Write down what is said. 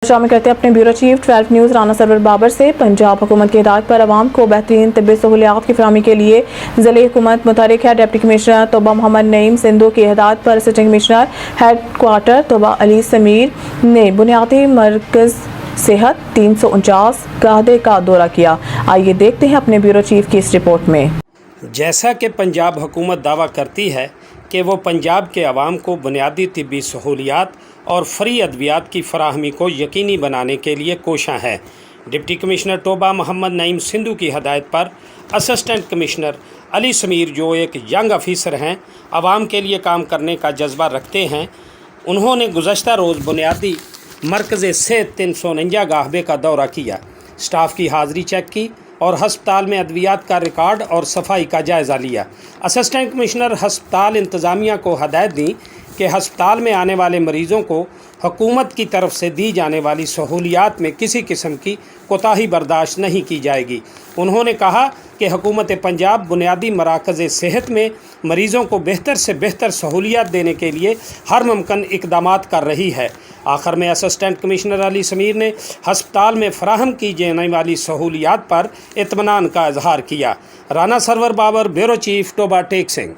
शामिल करते हैं अपने bureau chief 12 news Rana Sarwar Babar से। पंजाब हुकूमत की हिदायत पर आवाम को बेहतरीन तिब्बी सहूलियात की फराहमी के लिए ज़िले हुकूमत मुतहरिक है। डिप्टी कमिश्नर तोबा मोहम्मद नईम सिंधु की हिदायत पर असिस्टेंट कमिश्नर हेड क्वार्टर तोबा अली समीर ने बुनियादी मरकज़ सेहत 349 गाहदे का दौरा किया। आइए देखते हैं अपने ब्यूरो चीफ की इस रिपोर्ट में। जैसा कि पंजाब हुकूमत दावा करती है कि वो पंजाब के अवाम को बुनियादी तिब्बी सहूलियात और फ्री अद्वियात की फराहमी को यकीनी बनाने के लिए कोशां है। डिप्टी कमिश्नर तोबा मोहम्मद नईम सिंधु की हदायत पर असिस्टेंट कमिश्नर अली समीर, जो एक यंग ऑफिसर हैं, आवाम के लिए काम करने का जज्बा रखते हैं, उन्होंने गुज़श्ता रोज़ बुनियादी मरकज़ सेहत 349 गाहबे का दौरा किया, स्टाफ की हाज़िरी चेक की और हस्पताल में अद्वियात का रिकॉर्ड और सफाई का जायज़ा लिया। असिस्टेंट कमिश्नर हस्पताल इंतज़ामिया को हदायत दी कि हस्पताल में आने वाले मरीज़ों को हुकूमत की तरफ से दी जाने वाली सहूलियात में किसी किस्म की कोताही बर्दाश्त नहीं की जाएगी। उन्होंने कहा कि हुकूमत पंजाब बुनियादी मराकज़ सेहत में मरीज़ों को बेहतर से बेहतर सहूलियात देने के लिए हर मुमकिन इक़दामात कर रही है। आखिर में असिस्टेंट कमिश्नर अली समीर ने हस्पताल में फ़राहम की जाने वाली सहूलियात पर इत्मीनान का इजहार किया। Rana Sarwar Babar, bureau chief, Toba Tek Singh.